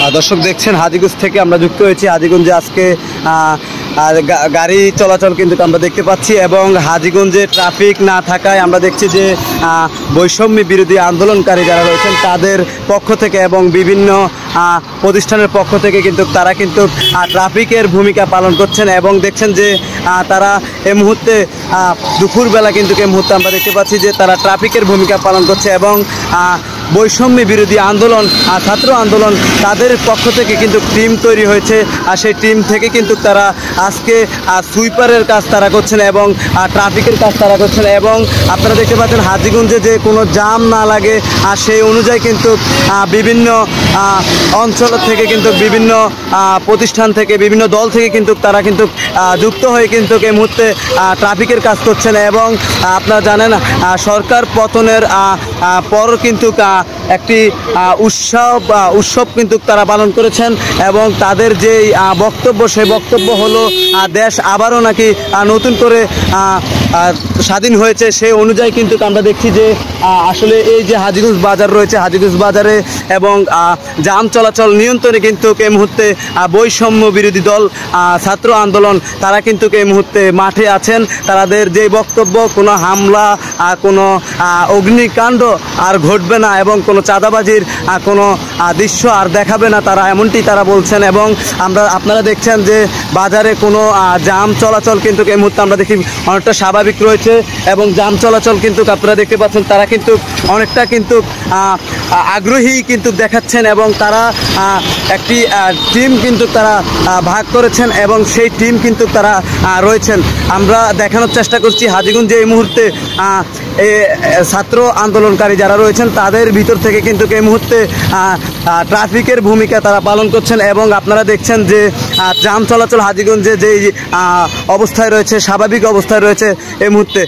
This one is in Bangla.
দর্শক দেখছেন হাজীগঞ্জ থেকে আমরা যুক্ত হয়েছি। হাজীগঞ্জে আজকে গাড়ি চলাচল কিন্তু আমরা দেখতে পাচ্ছি এবং হাজীগঞ্জে ট্রাফিক না থাকায় আমরা দেখছি যে বৈষম্য বিরোধী আন্দোলনকারী যারা রয়েছেন তাদের পক্ষ থেকে এবং বিভিন্ন প্রতিষ্ঠানের পক্ষ থেকে কিন্তু তারা কিন্তু ট্রাফিকের ভূমিকা পালন করছেন এবং দেখছেন যে তারা এই মুহূর্তে দুপুরবেলা কিন্তু এই মুহূর্তে আমরা দেখতে পাচ্ছি যে তারা ট্রাফিকের ভূমিকা পালন করছে এবং বৈষম্য বিরোধী আন্দোলন ছাত্র আন্দোলন তাদের পক্ষ থেকে কিন্তু টিম তৈরি হয়েছে। আর সেই টিম থেকে কিন্তু তারা আজকে সুইপারের কাজ তারা করছেন এবং ট্রাফিকের কাজ তারা করছেন এবং আপনারা দেখতে পাচ্ছেন হাজীগঞ্জে যে কোনো জাম না লাগে আর সেই অনুযায়ী কিন্তু বিভিন্ন অঞ্চল থেকে কিন্তু বিভিন্ন প্রতিষ্ঠান থেকে বিভিন্ন দল থেকে কিন্তু তারা কিন্তু যুক্ত হয়ে কিন্তু এই মুহূর্তে ট্রাফিকের কাজ করছেন এবং আপনারা জানেন সরকার পতনের পর কিন্তু একটি উৎসব কিন্তু তারা পালন করেছেন এবং তাদের যে বক্তব্য সেই বক্তব্য হলো দেশ আবারও নাকি নতুন করে স্বাধীন হয়েছে। সেই অনুযায়ী কিন্তু আমরা দেখছি যে আসলে এই যে হাজীগঞ্জ বাজার রয়েছে হাজীগঞ্জ বাজারে এবং যান চলাচল নিয়ন্ত্রণে কিন্তু এই মুহূর্তে বৈষম্য বিরোধী দল ছাত্র আন্দোলন তারা কিন্তু এই মুহূর্তে মাঠে আছেন। তাদের যে বক্তব্য কোনো হামলা কোনো অগ্নিকাণ্ড আর ঘটবে না এবং কোনো চাঁদাবাজির কোনো দৃশ্য আর দেখাবে না তারা, এমনটি তারা বলছেন এবং আপনারা দেখছেন যে বাজারে কোনো জাম চলাচল কিন্তু এই মুহূর্তে আমরা দেখি অনেকটা স্বাভাবিক রয়েছে এবং জাম চলাচল কিন্তু আপনারা দেখতে পাচ্ছেন তারা কিন্তু অনেকটা কিন্তু আগ্রহী কিন্তু দেখাচ্ছেন এবং তারা একটি টিম কিন্তু তারা ভাগ করেছেন এবং সেই টিম কিন্তু তারা রয়েছেন। আমরা দেখানোর চেষ্টা করছি হাজীগঞ্জে এই মুহূর্তে ছাত্র আন্দোলনকারী যারা রয়েছেন তাদের ভিতর থেকে কিন্তু এই মুহূর্তে ট্রাফিকের ভূমিকা তারা পালন করছেন এবং আপনারা দেখছেন যে যান চলাচল হাজীগঞ্জে যেই অবস্থায় রয়েছে স্বাভাবিক অবস্থায় রয়েছে এই মুহূর্তে।